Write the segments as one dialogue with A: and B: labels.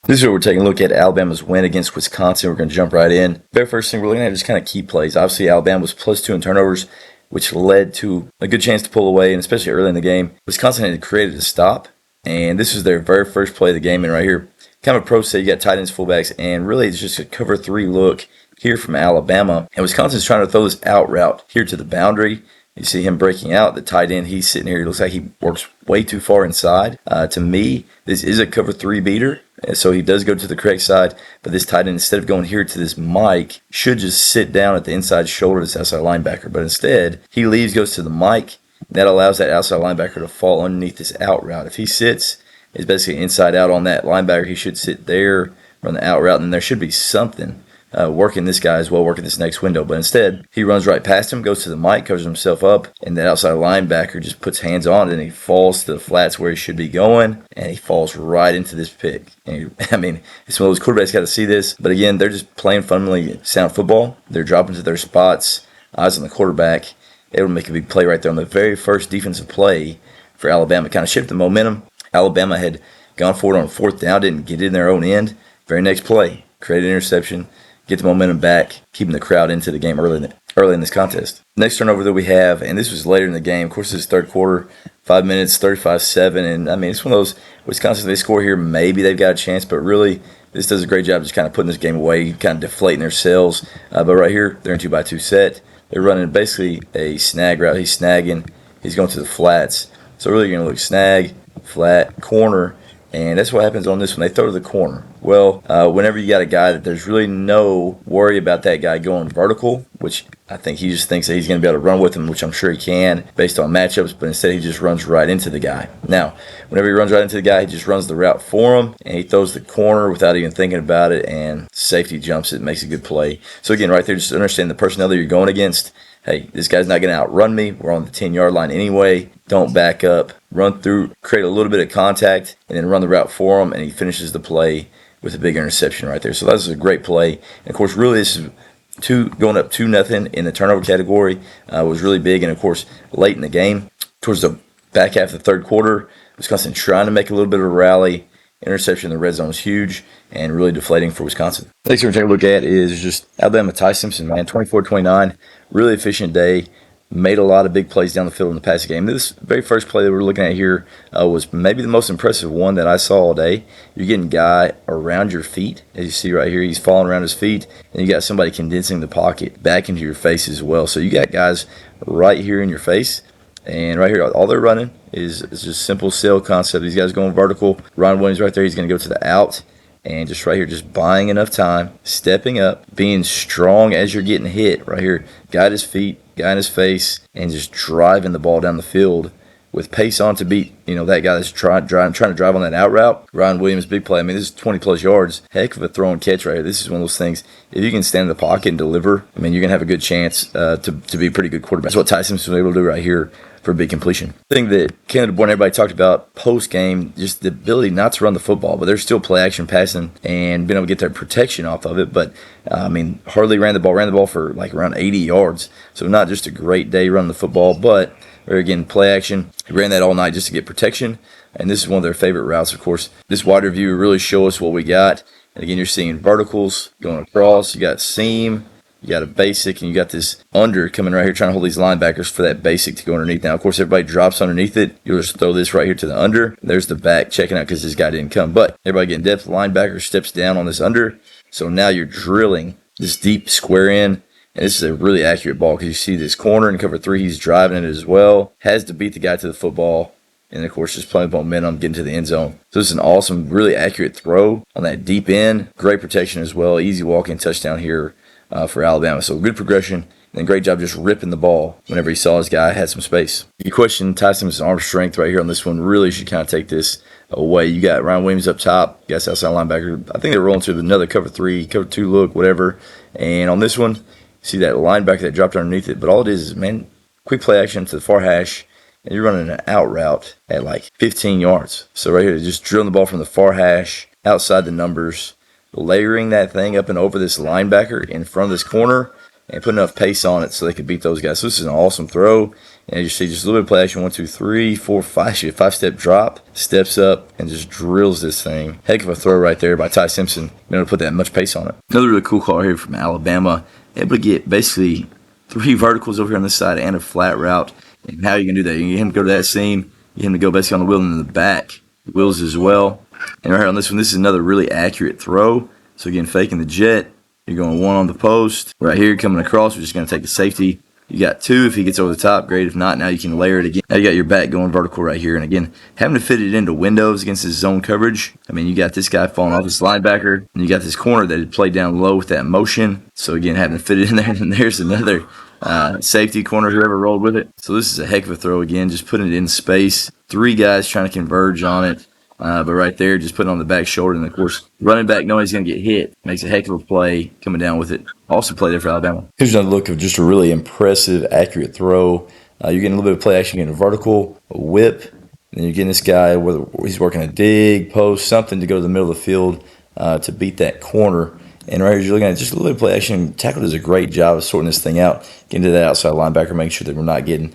A: This is where we're taking a look at Alabama's win against Wisconsin. We're going to jump right in. Very first thing we're looking at is just kind of key plays. Obviously, Alabama was +2 in turnovers, which led to a good chance to pull away, and especially early in the game. Wisconsin had created a stop, and this was their very first play of the game. And right here, kind of a pro set, you got tight ends, fullbacks, and really it's just a cover 3 look here from Alabama. And Wisconsin's trying to throw this out route here to the boundary. You see him breaking out. The tight end, he's sitting here. He looks like he works way too far inside. To me, this is a cover 3 beater. So he does go to the correct side. But this tight end, instead of going here to this Mike, should just sit down at the inside shoulder of this outside linebacker. But instead, he leaves, goes to the Mike. That allows that outside linebacker to fall underneath this out route. If he sits, is basically inside out on that linebacker, he should sit there, run the out route, and there should be something working this guy as well, working this next window. But instead, he runs right past him, goes to the Mike, covers himself up, and that outside linebacker just puts hands on it, and he falls to the flats where he should be going, and he falls right into this pick. And it's one of those quarterbacks got to see this. But again, they're just playing fundamentally sound football. They're dropping to their spots, eyes on the quarterback, able to make a big play right there on the very first defensive play for Alabama. Kind of shift the momentum. Alabama had gone forward on 4th down, didn't get in their own end. Very next play, created an interception, get the momentum back, keeping the crowd into the game early in this contest. Next turnover that we have, and this was later in the game. Of course, this is third quarter, 5 minutes, 35-7. And it's one of those, Wisconsin, they score here, maybe they've got a chance, but really, this does a great job just kind of putting this game away, kind of deflating their sails. But right here, they're in 2-by-2 set. They're running basically a snag route. He's snagging. He's going to the flats. So really, you're going to look snag, flat, corner. And that's what happens on this one. They throw to the corner. Well, whenever you got a guy that there's really no worry about that guy going vertical, which I think he just thinks that he's going to be able to run with him, which I'm sure he can based on matchups, but instead he just runs right into the guy. Now, whenever he runs right into the guy, he just runs the route for him, and he throws the corner without even thinking about it, and safety jumps it, makes a good play. So again, right there, just understand the personnel that you're going against. Hey, this guy's not going to outrun me. We're on the 10-yard line anyway. Don't back up. Run through, create a little bit of contact, and then run the route for him, and he finishes the play with a big interception right there. So that's a great play. And, of course, really this is going up 2-0 in the turnover category was really big. And, of course, late in the game, towards the back half of the third quarter, Wisconsin trying to make a little bit of a rally. Interception in the red zone was huge and really deflating for Wisconsin. Next thing we're taking a look at is just Alabama. Ty Simpson, man, 24-29, really efficient day. Made a lot of big plays down the field in the passing game. This very first play that we're looking at here was maybe the most impressive one that I saw all day. You're getting a guy around your feet. As you see right here, he's falling around his feet, and you got somebody condensing the pocket back into your face as well. So you got guys right here in your face. And right here, all they're running is just simple sail concept. These guys going vertical. Ron Williams right there, he's going to go to the out. And just right here, just buying enough time, stepping up, being strong as you're getting hit. Right here, guy at his feet, guy in his face, and just driving the ball down the field with pace on to beat, that guy that's trying to drive on that out route. Ron Williams, big play. This is 20-plus yards. Heck of a throw and catch right here. This is one of those things, if you can stand in the pocket and deliver, you're going to have a good chance to be a pretty good quarterback. That's what Ty Simpson was able to do right here for a big completion. The thing that Canada Born, everybody talked about post-game, just the ability not to run the football, but there's still play action passing and being able to get their protection off of it. But, hardly ran the ball for like around 80 yards. So not just a great day running the football, but again, play action. He ran that all night just to get protection. And this is one of their favorite routes, of course. This wide review really show us what we got. And again, you're seeing verticals going across. You got seam. You got a basic, and you got this under coming right here trying to hold these linebackers for that basic to go underneath. Now, of course, everybody drops underneath it. You'll just throw this right here to the under. There's the back checking out because this guy didn't come. But everybody getting depth. Linebacker steps down on this under. So now you're drilling this deep square in. And this is a really accurate ball because you see this corner in cover 3. He's driving it as well. Has to beat the guy to the football. And, of course, just playing momentum, getting to the end zone. So this is an awesome, really accurate throw on that deep end. Great protection as well. Easy walk-in touchdown here for Alabama. So good progression. And great job just ripping the ball whenever he saw his guy had some space. You question Ty Simpson's arm strength right here on this one. Really should kind of take this away. You got Ryan Williams up top. You got outside linebacker. I think they're rolling to another cover 3, cover 2 look, whatever. And on this one, see that linebacker that dropped underneath it. But all it is, quick play action to the far hash. And you're running an out route at like 15 yards. So right here, just drilling the ball from the far hash, outside the numbers, layering that thing up and over this linebacker in front of this corner. and put enough pace on it so they could beat those guys. So this is an awesome throw. And you see just a little bit of play action, 1, 2, 3, 4, 5. She 5-step drop, steps up, and just drills this thing. Heck of a throw right there by Ty Simpson. Being able to put that much pace on it. Another really cool call here from Alabama. Able to get basically 3 verticals over here on this side and a flat route. And how you can do that? You can get him to go to that seam, get him to go basically on the wheel and in the back. Wheels as well. And right here on this one, this is another really accurate throw. So again, faking the jet. You're going 1 on the post. Right here, coming across, we're just going to take the safety. You got 2 if he gets over the top, great. If not, now you can layer it again. Now you got your back going vertical right here. And again, having to fit it into windows against his zone coverage. I mean, you got this guy falling off his linebacker, and you got this corner that had played down low with that motion. So again, having to fit it in there, and there's another safety corner, whoever rolled with it. So this is a heck of a throw again, just putting it in space. 3 guys trying to converge on it. But right there, just putting it on the back shoulder. And, of course, running back knowing he's going to get hit makes a heck of a play coming down with it. Also play there for Alabama. Here's another look of just a really impressive, accurate throw. You're getting a little bit of play action, getting a vertical, a whip. And you're getting this guy, whether he's working a dig, post, something to go to the middle of the field to beat that corner. And right here, you're looking at just a little bit of play action. Tackle does a great job of sorting this thing out, getting to that outside linebacker, making sure that we're not getting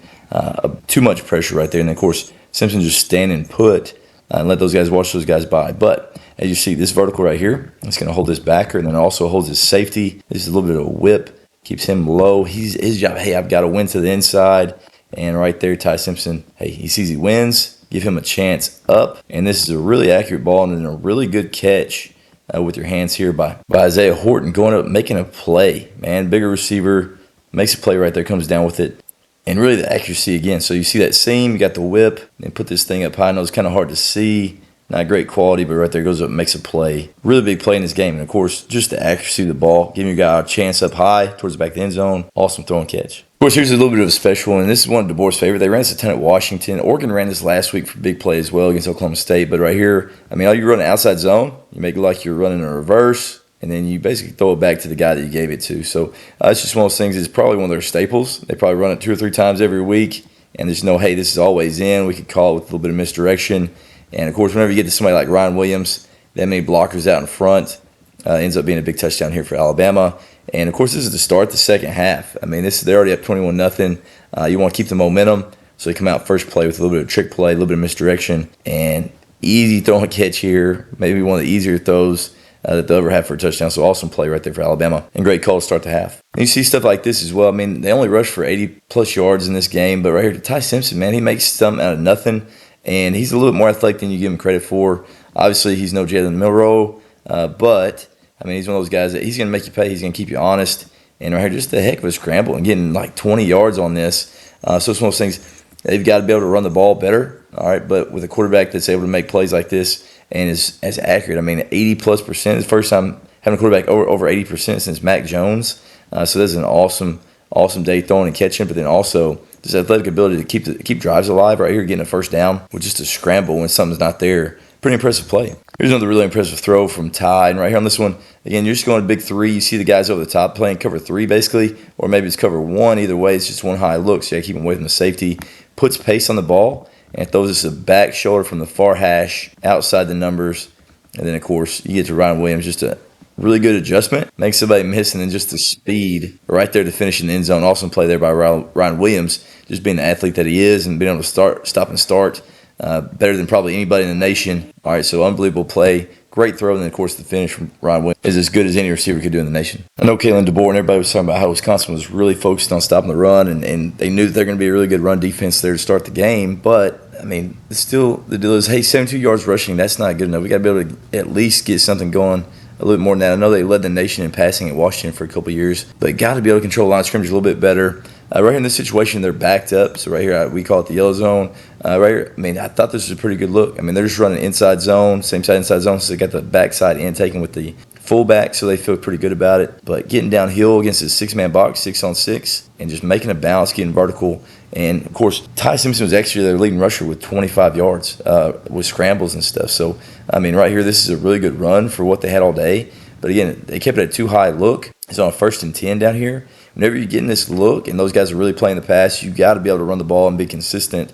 A: too much pressure right there. And, of course, Simpson just standing put. And let those guys watch those guys by. But as you see, this vertical right here, it's going to hold his backer and then also holds his safety. This is a little bit of a whip, keeps him low. His job, hey, I've got to win to the inside. And right there, Ty Simpson, hey, he sees he wins, give him a chance up. And this is a really accurate ball and then a really good catch with your hands here by Isaiah Horton going up, making a play. Man, bigger receiver, makes a play right there, comes down with it. And really the accuracy again. So you see that seam, you got the whip, and put this thing up high. I know it's kind of hard to see. Not great quality, but right there goes up and makes a play. Really big play in this game. And, of course, just the accuracy of the ball. Giving your guy a chance up high towards the back of the end zone. Awesome throw and catch. Of course, here's a little bit of a special one. And this is one of DeBoer's favorite. They ran this a ton at Washington. Oregon ran this last week for big play as well against Oklahoma State. But right here, I mean, all you run an outside zone. You make it like you're running a reverse. And then you basically throw it back to the guy that you gave it to. So it's just one of those things. It's probably one of their staples. They probably run it 2 or 3 times every week. And there's no, hey, this is always in. We could call it with a little bit of misdirection. And, of course, whenever you get to somebody like Ryan Williams, that many blockers out in front, ends up being a big touchdown here for Alabama. And, of course, this is the start of the second half. I mean, they're already up 21-0. You want to keep the momentum. So they come out first play with a little bit of trick play, a little bit of misdirection. And easy throw and catch here. Maybe one of the easier throws that they'll ever have for a touchdown. So awesome play right there for Alabama. And great call to start the half. And you see stuff like this as well. I mean, they only rushed for 80-plus yards in this game. But right here, Ty Simpson, man, he makes something out of nothing. And he's a little bit more athletic than you give him credit for. Obviously, he's no Jalen Milroe. But, I mean, he's one of those guys that he's going to make you pay. He's going to keep you honest. And right here, just a heck of a scramble and getting like 20 yards on this. So it's one of those things, they've got to be able to run the ball better. All right, but with a quarterback that's able to make plays like this, and is as accurate. I mean, 80+%. It's the first time having a quarterback over 80% since Mac Jones. So that's an awesome day throwing and catching. But then also this athletic ability to keep drives alive right here, getting a first down with just a scramble when something's not there. Pretty impressive play. Here's another really impressive throw from Ty. And right here on this one, again, you're just going to big 3. You see the guys over the top playing cover 3 basically, or maybe it's cover 1. Either way, it's just one high look. So you got to keep them away from the safety. Puts pace on the ball. And throws us a back shoulder from the far hash outside the numbers. And then, of course, you get to Ryan Williams. Just a really good adjustment. Makes somebody miss, and then just the speed right there to finish in the end zone. Awesome play there by Ryan Williams. Just being the athlete that he is and being able to stop and start better than probably anybody in the nation. All right, so unbelievable play. Great throw, and then, of course, the finish from Ryan Williams is as good as any receiver could do in the nation. I know Kalen DeBoer and everybody was talking about how Wisconsin was really focused on stopping the run, and they knew that they're going to be a really good run defense there to start the game. But, I mean, still the deal is, hey, 72 yards rushing, that's not good enough. We got to be able to at least get something going a little bit more than that. I know they led the nation in passing at Washington for a couple of years, but got to be able to control the line of scrimmage a little bit better. Right here in this situation, they're backed up. So right here, we call it the yellow zone. Right here, I mean, I thought this was a pretty good look. I mean, they're just running inside zone, same side inside zone. So they got the backside in taken with the fullback, so they feel pretty good about it. But getting downhill against a 6-man box, 6-on-6, and just making a bounce, getting vertical. And, of course, Ty Simpson was actually their leading rusher with 25 yards with scrambles and stuff. So, I mean, right here, this is a really good run for what they had all day. But, again, they kept it at too high look. It's on a 1st and 10 down here. Whenever you're getting this look and those guys are really playing the pass, you got to be able to run the ball and be consistent.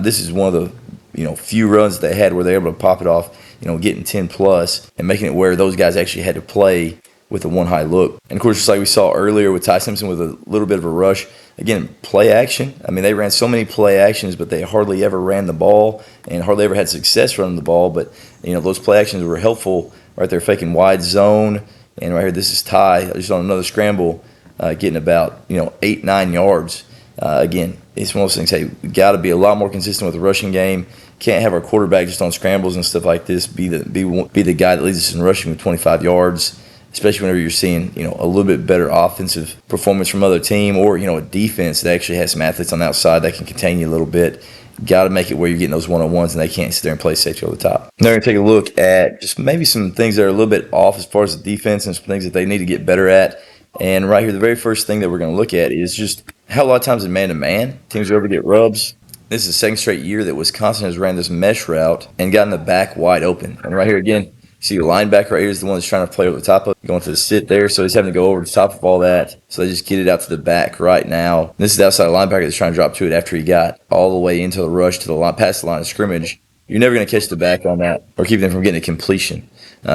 A: This is one of the few runs that they had where they were able to pop it off, getting 10+ and making it where those guys actually had to play with a one high look. And of course, just like we saw earlier with Ty Simpson with a little bit of a rush, again, play action. I mean, they ran so many play actions, but they hardly ever ran the ball and hardly ever had success running the ball. But, those play actions were helpful right there, faking wide zone. And right here, this is Ty just on another scramble, getting about, 8-9 yards. Again, it's one of those things, hey, we got to be a lot more consistent with the rushing game. Can't have our quarterback just on scrambles and stuff like this be the guy that leads us in rushing with 25 yards, especially whenever you're seeing, a little bit better offensive performance from other team or, a defense that actually has some athletes on the outside that can contain you a little bit. Got to make it where you're getting those one-on-ones and they can't sit there and play safety over the top. Now we're going to take a look at just maybe some things that are a little bit off as far as the defense and some things that they need to get better at. And right here, the very first thing that we're going to look at is just how a lot of times in man-to-man, teams are able to get rubs. This is the second straight year that Wisconsin has ran this mesh route and gotten the back wide open. And right here again, see the linebacker right here is the one that's trying to play over the top of it, going to the sit there. So he's having to go over the top of all that. So they just get it out to the back right now. This is the outside linebacker that's trying to drop to it after he got all the way into the rush to the line, past the line of scrimmage. You're never going to catch the back on that or keep them from getting a completion.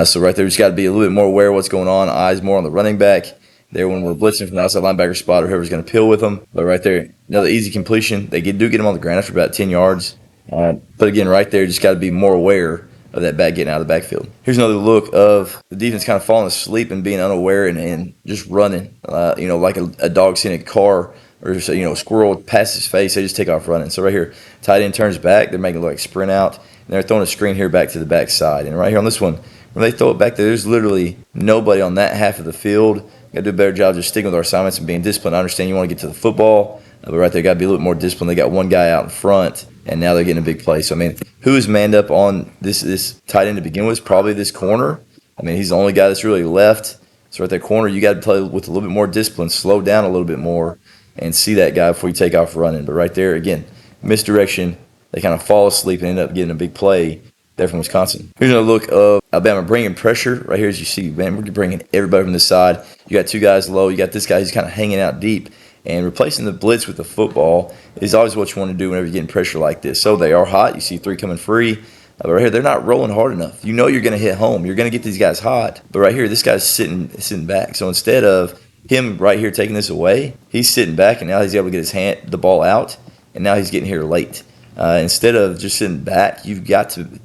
A: So right there, just got to be a little bit more aware of what's going on. Eyes more on the running back. There when we're blitzing from the outside linebacker spot or whoever's going to peel with them. But right there, another easy completion. They do get him on the ground after about 10 yards. But again, right there, just got to be more aware of that back getting out of the backfield. Here's another look of the defense kind of falling asleep and being unaware and just running, like a dog seeing a car or just, a squirrel past his face. They just take off running. So right here, tight end turns back. They're making it look like sprint out. And they're throwing a screen here back to the backside. And right here on this one, when they throw it back there, there's literally nobody on that half of the field. Got to do a better job just sticking with our assignments and being disciplined. I understand you want to get to the football, but right there, got to be a little more disciplined. They got one guy out in front, and now they're getting a big play. So, who is manned up on this tight end to begin with? Probably this corner. He's the only guy that's really left. So right there, corner, you got to play with a little bit more discipline, slow down a little bit more, and see that guy before you take off running. But right there, again, misdirection. They kind of fall asleep and end up getting a big play there from Wisconsin. Here's another look of Alabama bringing pressure. Right here, as you see, man, we're bringing everybody from this side. You got two guys low. You got this guy who's kind of hanging out deep. And replacing the blitz with the football is always what you want to do whenever you're getting pressure like this. So they are hot. You see three coming free. But right here, they're not rolling hard enough. You know you're going to hit home. You're going to get these guys hot. But right here, this guy's sitting back. So instead of him right here taking this away, he's sitting back, and now he's able to get the ball out, and now he's getting here late. Instead of just sitting back, you've got to,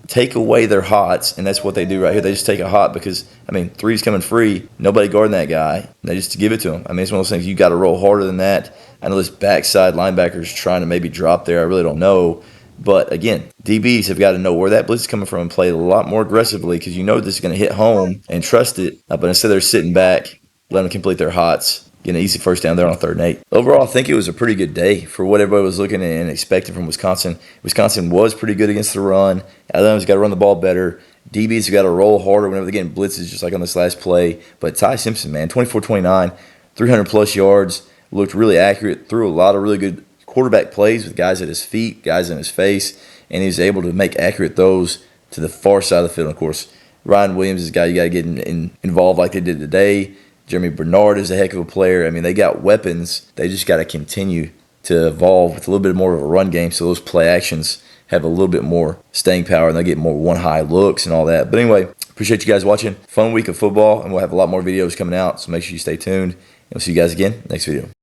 A: take away their hots, and that's what they do right here. They just take a hot because, three's coming free, nobody guarding that guy. They just give it to him. It's one of those things, you got to roll harder than that. I know this backside linebacker is trying to maybe drop there. I really don't know. But again, DBs have got to know where that blitz is coming from and play a lot more aggressively because this is going to hit home and trust it. But instead they're sitting back, let them complete their hots. Get an easy first down there on 3rd and 8. Overall, I think it was a pretty good day for what everybody was looking and expecting from Wisconsin. Wisconsin was pretty good against the run. Alabama's got to run the ball better. DB's got to roll harder whenever they're getting blitzes, just like on this last play. But Ty Simpson, man, 24-29, 300-plus yards, looked really accurate, threw a lot of really good quarterback plays with guys at his feet, guys in his face, and he was able to make accurate throws to the far side of the field. And of course, Ryan Williams is a guy you got to get involved like they did today. Jeremy Bernard is a heck of a player. They got weapons. They just got to continue to evolve with a little bit more of a run game so those play actions have a little bit more staying power and they'll get more one-high looks and all that. But anyway, appreciate you guys watching. Fun week of football, and we'll have a lot more videos coming out, so make sure you stay tuned. And we'll see you guys again next video.